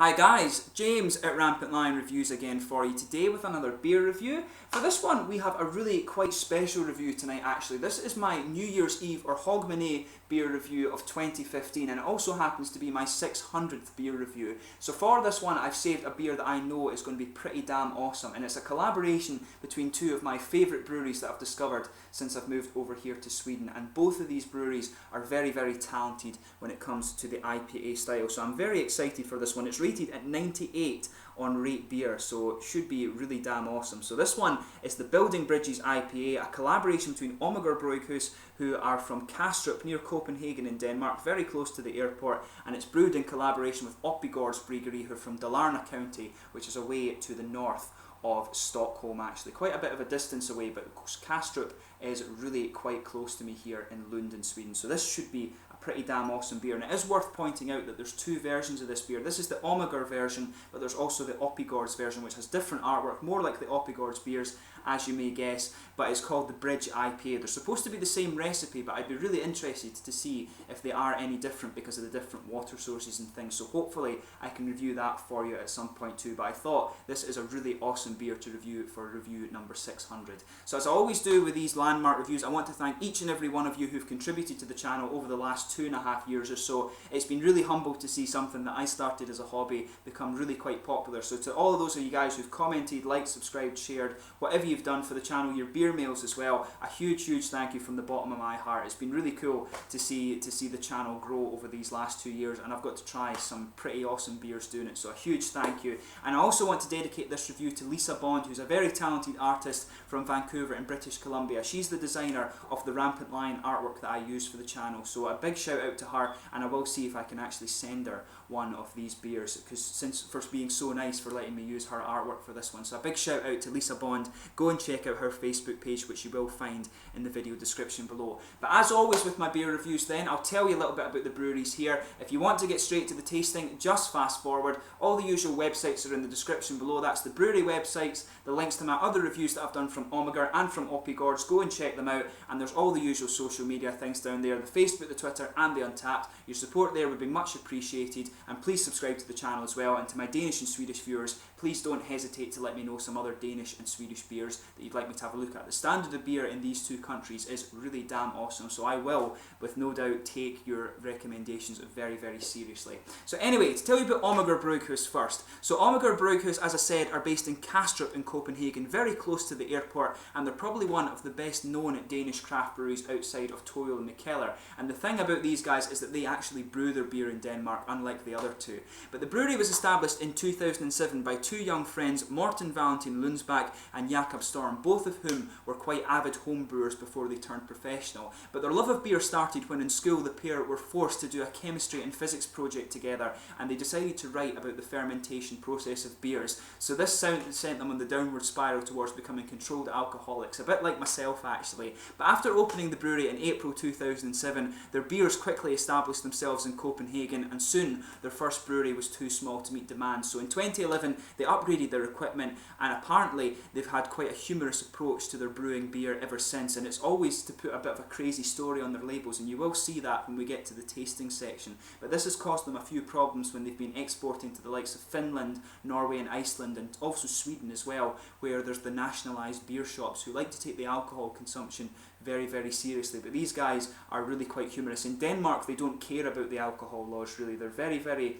Hi guys, James at RampantLionReviews again for you today with another beer review. For this one we have a really quite special review tonight actually. This is my New Year's Eve or Hogmanay beer review of 2015, and it also happens to be my 600th beer review. So for this one I've saved a beer that I know is going to be pretty damn awesome, and it's a collaboration between two of my favourite breweries that I've discovered since I've moved over here to Sweden, and both of these breweries are very talented when it comes to the IPA style. So I'm very excited for this one. It's rated at 98 on Rate Beer, so it should be really damn awesome. So this one is the Building Bridges IPA, a collaboration between Amager Bryghus, who are from Kastrup near Copenhagen in Denmark, very close to the airport, and it's brewed in collaboration with Oppigårds Brygheri, who are from Dalarna county, which is away to the north of Stockholm actually. Quite a bit of a distance away, but Kastrup is really quite close to me here in Lund in Sweden. So this should be a pretty damn awesome beer, and it is worth pointing out that there's two versions of this beer. This is the Amager version, but there's also the Oppigårds version, which has different artwork, more like the Oppigårds beers as you may guess, but it's called the Bridge IPA. They're supposed to be the same recipe, but I'd be really interested to see if they are any different because of the different water sources and things, so hopefully I can review that for you at some point too. But I thought this is a really awesome beer to review for review number 600. So as I always do with these landmark reviews, I want to thank each and every one of you who've contributed to the channel over the last 2.5 years or so. It's been really humble to see something that I started as a hobby become really quite popular. So to all of those of you guys who've commented, liked, subscribed, shared, whatever you've done for the channel, your beer mails as well, a huge thank you from the bottom of my heart. It's been really cool to see the channel grow over these last 2 years, and I've got to try some pretty awesome beers doing it, so a huge thank you. And I also want to dedicate this review to Lisa Bond, who's a very talented artist from Vancouver in British Columbia. She's the designer of the Rampant Lion artwork that I use for the channel, so a big shout out to her, and I will see if I can actually send her one of these beers, because since for being so nice for letting me use her artwork for this one. So a big shout out to Lisa Bond. Go and check out her Facebook page, which you will find in the video description below. But as always with my beer reviews then, I'll tell you a little bit about the breweries here. If you want to get straight to the tasting, just fast forward. All the usual websites are in the description below. That's the brewery websites, the links to my other reviews that I've done from Amager and from Oppigårds. Go and check them out, and there's all the usual social media things down there, the Facebook, the Twitter and the Untappd. Your support there would be much appreciated, and please subscribe to the channel as well. And to my Danish and Swedish viewers, please don't hesitate to let me know some other Danish and Swedish beers that you'd like me to have a look at. The standard of beer in these two countries is really damn awesome, so I will, with no doubt, take your recommendations very seriously. So anyway, to tell you about Amager Bryghus first. So Amager Bryghus, as I said, are based in Kastrup in Copenhagen, very close to the airport, and they're probably one of the best known Danish craft breweries outside of Toyel and Mikkeller. And the thing about these guys is that they actually brew their beer in Denmark, unlike the other two. But the brewery was established in 2007 by two young friends, Morten Valentin Lundsbak and Jakob Storm, both of whom were quite avid home brewers before they turned professional. But their love of beer started when in school the pair were forced to do a chemistry and physics project together, and they decided to write about the fermentation process of beers. So this sent them on the downward spiral towards becoming controlled alcoholics, a bit like myself actually. But after opening the brewery in April 2007, their beers quickly established themselves in Copenhagen, and soon their first brewery was too small to meet demand. So in 2011 they upgraded their equipment, and apparently they've had quite a humorous approach to their brewing beer ever since, and it's always to put a bit of a crazy story on their labels, and you will see that when we get to the tasting section. But this has caused them a few problems when they've been exporting to the likes of Finland, Norway and Iceland, and also Sweden as well, where there's the nationalised beer shops who like to take the alcohol consumption very seriously. But these guys are really quite humorous. In Denmark they don't care about the alcohol laws really, they're very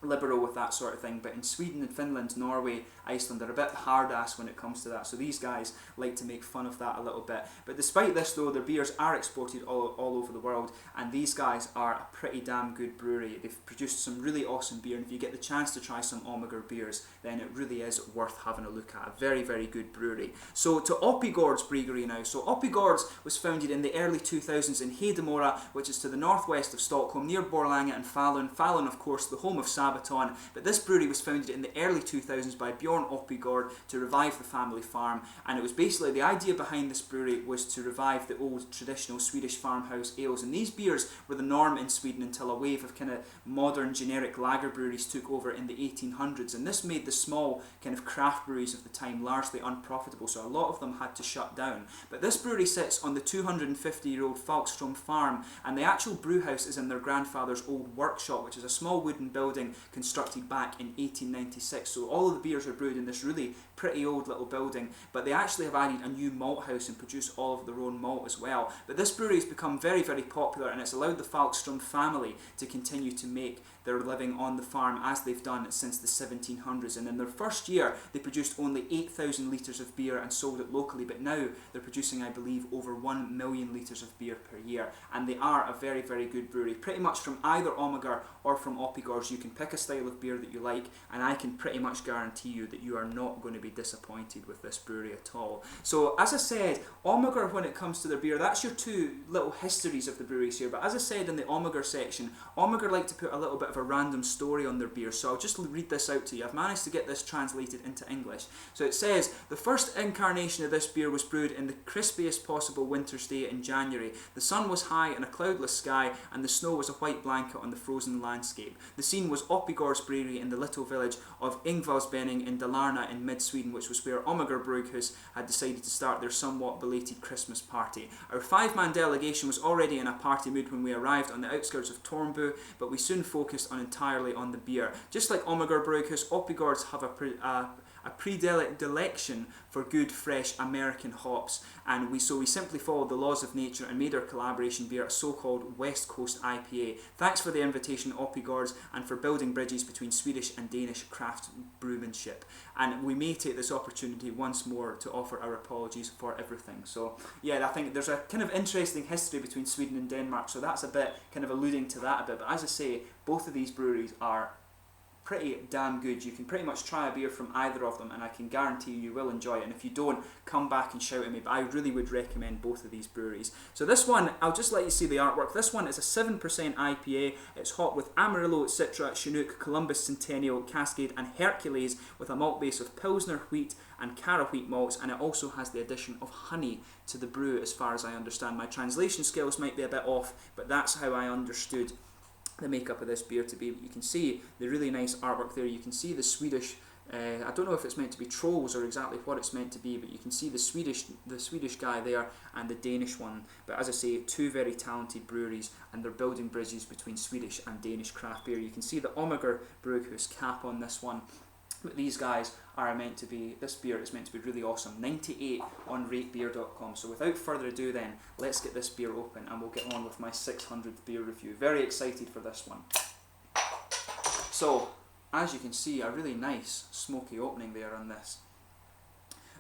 liberal with that sort of thing, but in Sweden and Finland, Norway, Iceland, they're a bit hard ass when it comes to that, so these guys like to make fun of that a little bit. But despite this though, their beers are exported all over the world, and these guys are a pretty damn good brewery. They've produced some really awesome beer, and if you get the chance to try some Amager beers, then it really is worth having a look at. A very good brewery. So to Oppigårds Brygheri now. So Oppigårds was founded in the early 2000s in Hedemora, which is to the northwest of Stockholm, near Borlänge and Falun. Falun, of course, the home of Sabaton. But this brewery was founded in the early 2000s by Bjorn Oppigård to revive the family farm, and it was basically, the idea behind this brewery was to revive the old traditional Swedish farmhouse ales, and these beers were the norm in Sweden until a wave of kind of modern generic lager breweries took over in the 1800s, and this made the small kind of craft breweries of the time largely unprofitable, so a lot of them had to shut down. But this brewery sits on the 250-year-old Falkstrom farm, and the actual brew house is in their grandfather's old workshop, which is a small wooden building constructed back in 1896. So all of the beers are brewed in this really pretty old little building, but they actually have added a new malt house and produce all of their own malt as well. But this brewery has become very, very popular, and it's allowed the Falkstrom family to continue to make their living on the farm as they've done since the 1700s. And in their first year they produced only 8,000 litres of beer and sold it locally, but now they're producing, I believe, over 1 million litres of beer per year, and they are a very, very good brewery. Pretty much from either Amager or from Oppigårds, you can pick a style of beer that you like, and I can pretty much guarantee you that you are not going to be disappointed with this brewery at all. So as I said, Amager, when it comes to their beer, that's your two little histories of the breweries here. But as I said in the Amager section, Amager like to put a little bit of a random story on their beer, so I'll just read this out to you. I've managed to get this translated into English. So it says, the first incarnation of this beer was brewed in the crispiest possible winter's day in January. The sun was high in a cloudless sky, and the snow was a white blanket on the frozen landscape. The scene was Oppigårds Bryghus in the little village of Ingvalsbenning in Dalarna in mid-Sweden, which was where Amager Bryghus had decided to start their somewhat belated Christmas party. Our 5-man delegation was already in a party mood when we arrived on the outskirts of Tornbu, but we soon focused entirely on the beer. Just like Amager Bryghus, Oppigårds have a predilection for good, fresh American hops, and we simply followed the laws of nature and made our collaboration beer a so-called West Coast IPA. Thanks for the invitation, Oppigårds, and for building bridges between Swedish and Danish craft brewmanship. And we may take this opportunity once more to offer our apologies for everything. So yeah, I think there's a kind of interesting history between Sweden and Denmark, so that's a bit kind of alluding to that a bit. But as I say, both of these breweries are pretty damn good. You can pretty much try a beer from either of them, and I can guarantee you will enjoy it. And if you don't, come back and shout at me, but I really would recommend both of these breweries. So this one, I'll just let you see the artwork. This one is a 7% IPA. It's hot with Amarillo, Citra, Chinook, Columbus Centennial, Cascade and Hercules, with a malt base of Pilsner wheat and Cara wheat malts, and it also has the addition of honey to the brew, as far as I understand. My translation skills might be a bit off, but that's how I understood the makeup of this beer to be. You can see the really nice artwork there. You can see the Swedish, I don't know if it's meant to be trolls or exactly what it's meant to be, but you can see the Swedish guy there and the Danish one. But as I say, two very talented breweries, and they're building bridges between Swedish and Danish craft beer. You can see the Amager Bryghus cap on this one. But these guys are meant to be, this beer is meant to be really awesome. 98 on ratebeer.com. So without further ado then, let's get this beer open and we'll get on with my 600th beer review. Very excited for this one. So, as you can see, a really nice smoky opening there on this.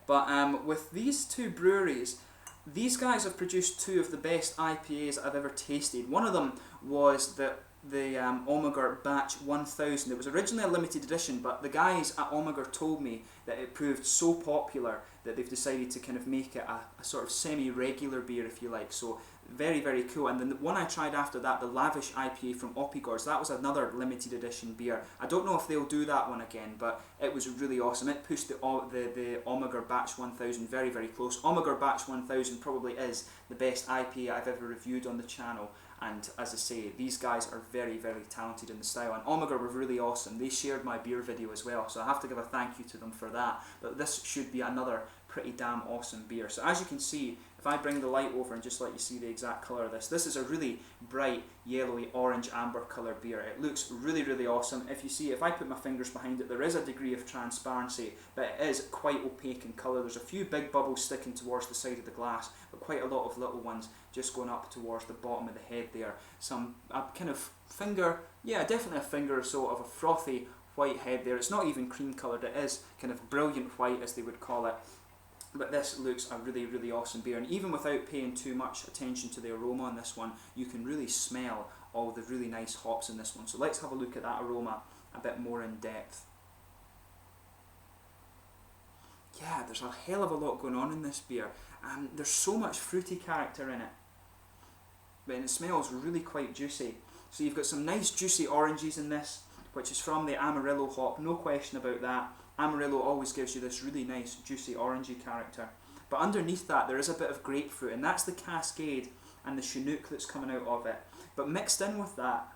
But with these two breweries, these guys have produced two of the best IPAs I've ever tasted. One of them was the Amager Batch 1000. It was originally a limited edition, but the guys at Amager told me that it proved so popular that they've decided to kind of make it a sort of semi-regular beer, if you like. So very, very cool. And the one I tried after that, the Lavish IPA from Oppigårds, that was another limited edition beer. I don't know if they'll do that one again, but it was really awesome. It pushed the Amager Batch 1000 very, very close. Amager Batch 1000 probably is the best IPA I've ever reviewed on the channel. And as I say, these guys are very, very talented in the style, and Amager were really awesome. They shared my beer video as well, so I have to give a thank you to them for that. But this should be another pretty damn awesome beer. So as you can see, if I bring the light over and just let you see the exact colour of this, this is a really bright yellowy orange amber colour beer. It looks really, really awesome. If you see, if I put my fingers behind it, there is a degree of transparency, but it is quite opaque in colour. There's a few big bubbles sticking towards the side of the glass, but quite a lot of little ones just going up towards the bottom of the head there. A kind of finger, yeah, definitely a finger or so of a frothy white head there. It's not even cream coloured, it is kind of brilliant white, as they would call it. But this looks a really, really awesome beer, and even without paying too much attention to the aroma on this one, you can really smell all the really nice hops in this one. So let's have a look at that aroma a bit more in depth. Yeah, there's a hell of a lot going on in this beer. There's so much fruity character in it, but it smells really quite juicy. So you've got some nice juicy oranges in this, which is from the Amarillo hop, no question about that. Amarillo always gives you this really nice juicy orangey character. But underneath that there is a bit of grapefruit, and that's the Cascade and the Chinook that's coming out of it. But mixed in with that,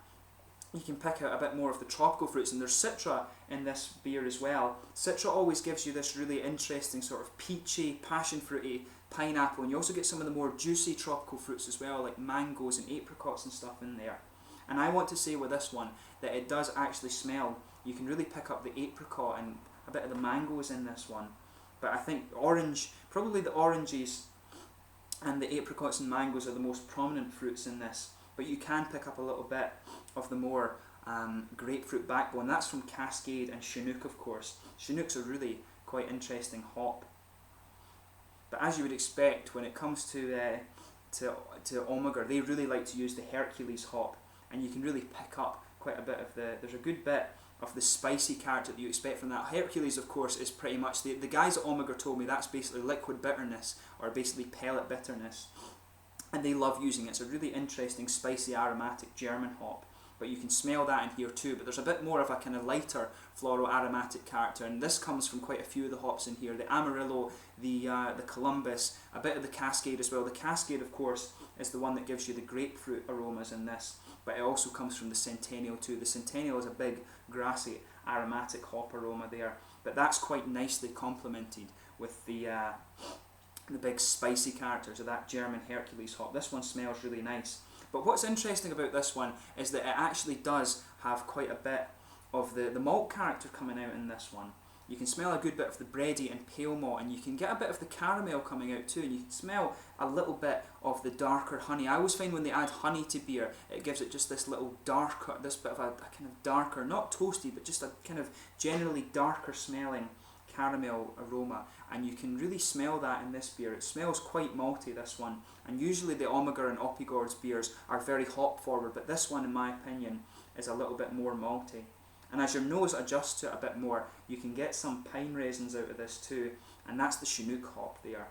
you can pick out a bit more of the tropical fruits, and there's Citra in this beer as well. Citra always gives you this really interesting sort of peachy, passion fruity pineapple, and you also get some of the more juicy tropical fruits as well, like mangoes and apricots and stuff in there. And I want to say with this one that it does actually smell. You can really pick up the apricot and a bit of the mangoes in this one. But I think orange, probably the oranges and the apricots and mangoes are the most prominent fruits in this. But you can pick up a little bit of the more grapefruit backbone. That's from Cascade and Chinook, of course. Chinook's a really quite interesting hop. But as you would expect, when it comes to Amager, they really like to use the Hercules hop, and you can really pick up quite a bit of there's a good bit of the spicy character that you expect from that. Hercules, of course, is pretty much, the guys at Amager told me that's basically liquid bitterness, or basically pellet bitterness, and they love using it. It's a really interesting, spicy, aromatic German hop, but you can smell that in here too, but there's a bit more of a kind of lighter floral aromatic character, and this comes from quite a few of the hops in here. The Amarillo, the Columbus, a bit of the Cascade as well. The Cascade, of course, is the one that gives you the grapefruit aromas in this, but it also comes from the Centennial too. The Centennial is a big grassy aromatic hop aroma there, but that's quite nicely complemented with the big spicy characters of that German Hercules hop. This one smells really nice. But what's interesting about this one is that it actually does have quite a bit of the malt character coming out in this one. You can smell a good bit of the bready and pale malt, and you can get a bit of the caramel coming out too, and you can smell a little bit of the darker honey. I always find when they add honey to beer, it gives it just this little darker, this bit of a kind of darker, not toasty, but just a kind of generally darker smelling caramel aroma, and you can really smell that in this beer. It smells quite malty, this one, and usually the Amager and Oppigårds beers are very hop forward, but this one, in my opinion, is a little bit more malty. And as your nose adjusts to it a bit more, you can get some pine raisins out of this too, and that's the Chinook hop there.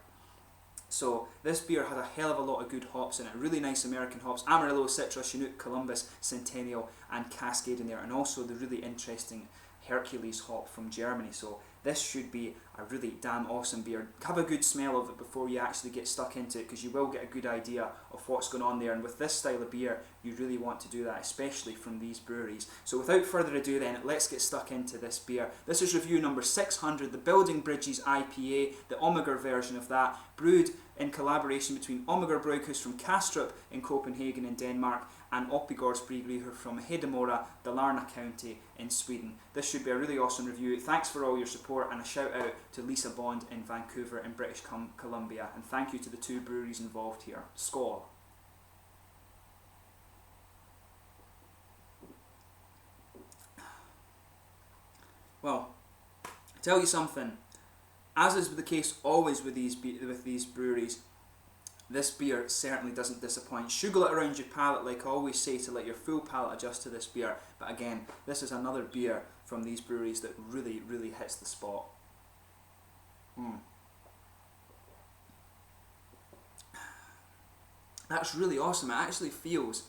So this beer has a hell of a lot of good hops in it, really nice American hops, Amarillo, Citra, Chinook, Columbus, Centennial and Cascade in there, and also the really interesting Hercules hop from Germany. So this should be a really damn awesome beer. Have a good smell of it before you actually get stuck into it, because you will get a good idea of what's going on there, and with this style of beer you really want to do that, especially from these breweries. So without further ado then, let's get stuck into this beer. This is review number 600, the Building Bridges IPA, the Amager version of that, brewed in collaboration between Amager Bryghus from Kastrup in Copenhagen in Denmark and Oppigårds Brygheri from Hedemora, Dalarna County in Sweden. This should be a really awesome review. Thanks for all your support, and a shout out to Lisa Bond in Vancouver in British Columbia, and thank you to the two breweries involved here. Skål! Well, I tell you something, as is the case always with these breweries, this beer certainly doesn't disappoint. Sugar it around your palate, like I always say, to let your full palate adjust to this beer. But again, this is another beer from these breweries that really, really hits the spot. That's really awesome. It actually feels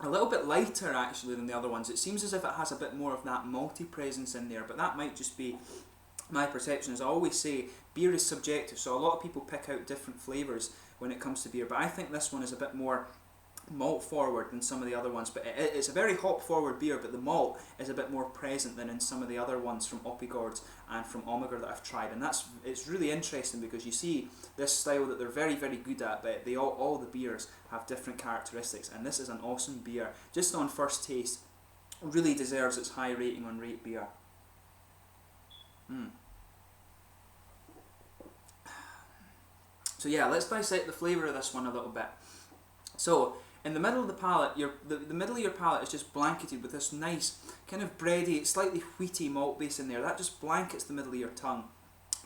a little bit lighter actually than the other ones. It seems as if it has a bit more of that malty presence in there, but that might just be my perception. As I always say, beer is subjective, so a lot of people pick out different flavours when it comes to beer, but I think this one is a bit more malt forward than some of the other ones. But it's a very hop forward beer, but the malt is a bit more present than in some of the other ones from Oppigårds and from Amager that I've tried, and it's really interesting because you see this style that they're very, very good at, but all the beers have different characteristics, and this is an awesome beer. Just on first taste, really deserves its high rating on Rate Beer. So yeah, let's dissect the flavour of this one a little bit. So in the middle of the palate, the middle of your palate is just blanketed with this nice kind of bready, slightly wheaty malt base in there. That just blankets the middle of your tongue.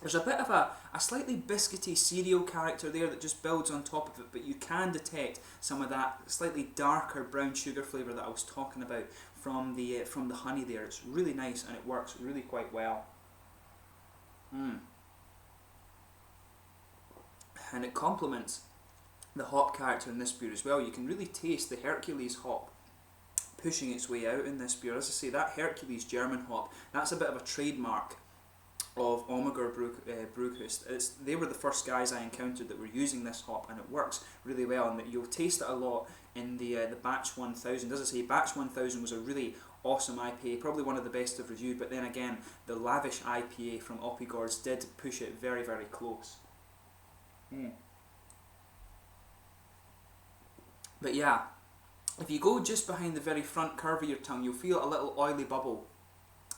There's a bit of a slightly biscuity cereal character there that just builds on top of it, but you can detect some of that slightly darker brown sugar flavour that I was talking about from the honey there. It's really nice and it works really quite well. And it complements the hop character in this beer as well. You can really taste the Hercules hop pushing its way out in this beer. As I say, that Hercules German hop, that's a bit of a trademark of Amager Bryghus. They were the first guys I encountered that were using this hop, and it works really well, and you'll taste it a lot in the Batch 1000. As I say, Batch 1000 was a really awesome IPA, probably one of the best I've reviewed, but then again, the Lavish IPA from Oppigårds did push it very, very close. But yeah, If you go just behind the very front curve of your tongue, you'll feel a little oily bubble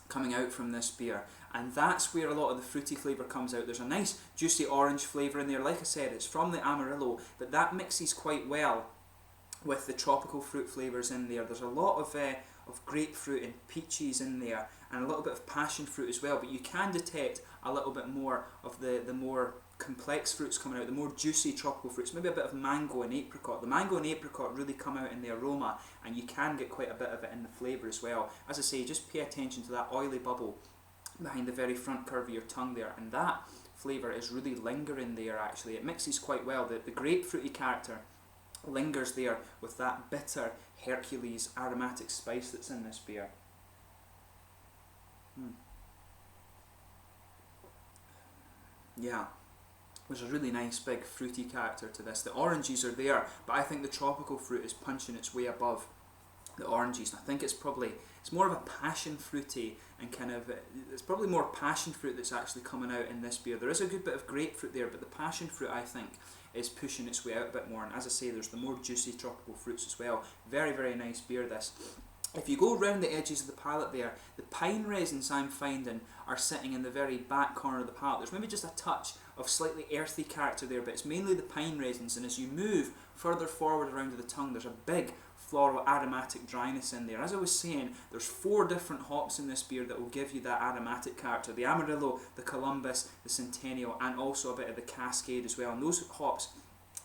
coming out from this beer, and that's where a lot of the fruity flavour comes out. There's a nice juicy orange flavour in there. Like I said, it's from the Amarillo, but that mixes quite well with the tropical fruit flavours in there. There's a lot of grapefruit and peaches in there, and a little bit of passion fruit as well, but you can detect a little bit more of the more complex fruits coming out, the more juicy tropical fruits, maybe a bit of mango and apricot. The mango and apricot really come out in the aroma, and you can get quite a bit of it in the flavour as well. As I say, just pay attention to that oily bubble behind the very front curve of your tongue there, and that flavour is really lingering there actually. It mixes quite well. The grapefruity character lingers there with that bitter Hercules aromatic spice that's in this beer. Yeah, there's a really nice big fruity character to this. The oranges are there, but I think the tropical fruit is punching its way above the oranges. And I think it's more of a passion fruity, and it's probably more passion fruit that's actually coming out in this beer. There is a good bit of grapefruit there, but the passion fruit, I think, is pushing its way out a bit more. And as I say, there's the more juicy tropical fruits as well. Very, very nice beer this. If you go around the edges of the palate there, the pine resins I'm finding are sitting in the very back corner of the palate. There's maybe just a touch of slightly earthy character there, but it's mainly the pine resins, and as you move further forward around the tongue, there's a big floral aromatic dryness in there. As I was saying, there's 4 different hops in this beer that will give you that aromatic character. The Amarillo, the Columbus, the Centennial, and also a bit of the Cascade as well. And those hops,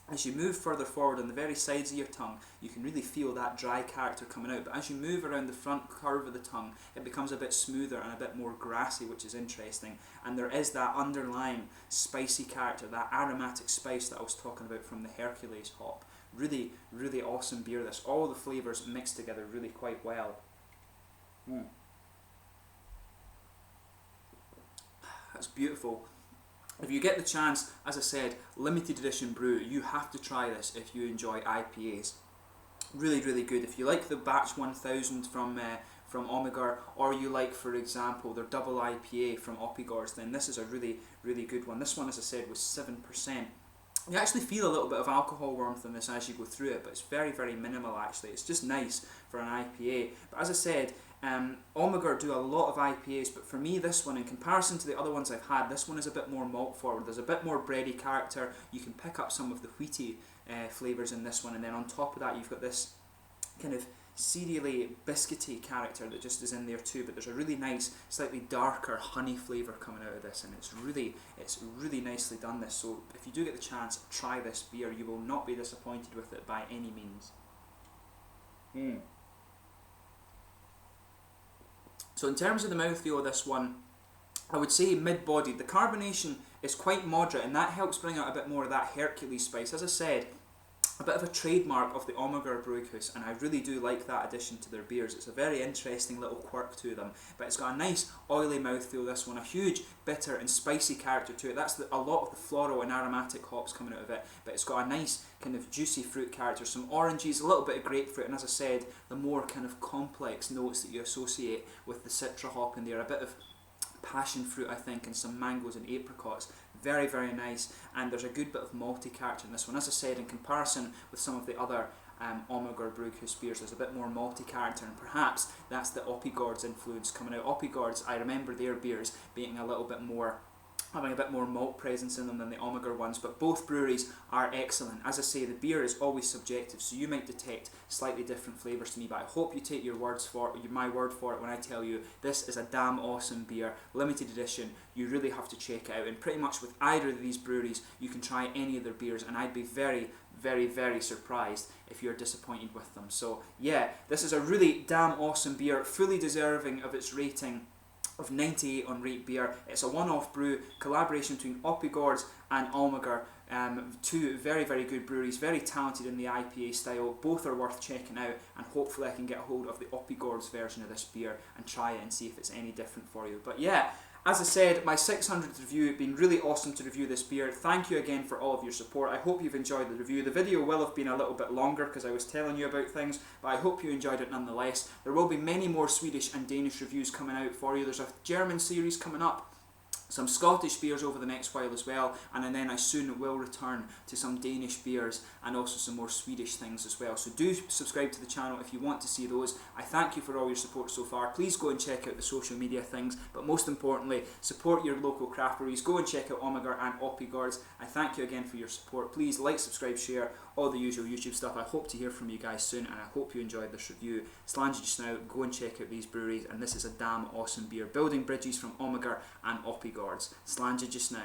as you move further forward on the very sides of your tongue, you can really feel that dry character coming out. But as you move around the front curve of the tongue, it becomes a bit smoother and a bit more grassy, which is interesting. And there is that underlying spicy character, that aromatic spice that I was talking about from the Hercules hop. Really, really awesome beer this. All the flavours mixed together really quite well. That's beautiful. If you get the chance, as I said, limited edition brew, you have to try this if you enjoy IPAs. Really, really good. If you like the Batch 1000 from Amager, or you like, for example, their double IPA from Oppigårds, then this is a really, really good one. This one, as I said, was 7%. You actually feel a little bit of alcohol warmth in this as you go through it, but it's very, very minimal actually. It's just nice for an IPA. But as I said, Amager do a lot of IPAs, but for me this one, in comparison to the other ones I've had, this one is a bit more malt forward. There's a bit more bready character. You can pick up some of the wheaty flavours in this one, and then on top of that you've got this kind of cereally biscuity character that just is in there too, but there's a really nice slightly darker honey flavour coming out of this, and it's really nicely done this. So if you do get the chance, try this beer. You will not be disappointed with it by any means. So in terms of the mouthfeel of this one, I would say mid-bodied. The carbonation is quite moderate, and that helps bring out a bit more of that Hercules spice. As I said, a bit of a trademark of the Amager Bryghus, and I really do like that addition to their beers. It's a very interesting little quirk to them, but it's got a nice oily mouthfeel, this one, a huge bitter and spicy character to it. That's a lot of the floral and aromatic hops coming out of it, but it's got a nice kind of juicy fruit character, some oranges, a little bit of grapefruit, and as I said, the more kind of complex notes that you associate with the citra hop in there, a bit of passion fruit I think, and some mangoes and apricots. Very, very nice, and there's a good bit of malty character in this one. As I said, in comparison with some of the other Amager Bryghus beers, there's a bit more malty character, and perhaps that's the Oppigårds influence coming out. Oppigårds, I remember their beers being a little bit more, having a bit more malt presence in them than the Amager ones, but both breweries are excellent. As I say, the beer is always subjective, so you might detect slightly different flavours to me, but I hope you take my word for it when I tell you this is a damn awesome beer, limited edition. You really have to check it out, and pretty much with either of these breweries you can try any of their beers, and I'd be very, very, very surprised if you're disappointed with them. So yeah, this is a really damn awesome beer, fully deserving of its rating of 98 on Rate Beer. It's a one-off brew, collaboration between Oppigårds and Amager, two very, very good breweries, very talented in the IPA style. Both are worth checking out, and hopefully I can get a hold of the Oppigårds version of this beer and try it and see if it's any different for you. But yeah, as I said, my 600th review, it's been really awesome to review this beer. Thank you again for all of your support. I hope you've enjoyed the review. The video will have been a little bit longer because I was telling you about things, but I hope you enjoyed it nonetheless. There will be many more Swedish and Danish reviews coming out for you. There's a German series coming up some Scottish beers over the next while as well, and then I soon will return to some Danish beers and also some more Swedish things as well. So do subscribe to the channel if you want to see those. I thank you for all your support so far. Please go and check out the social media things, but most importantly, support your local craft breweries. Go and check out Amager and Oppigårds. I thank you again for your support. Please like, subscribe, share, all the usual YouTube stuff. I hope to hear from you guys soon, and I hope you enjoyed this review. Slange just now, go and check out these breweries, and this is a damn awesome beer. Building bridges from Amager and Oppigårds. Slange just now.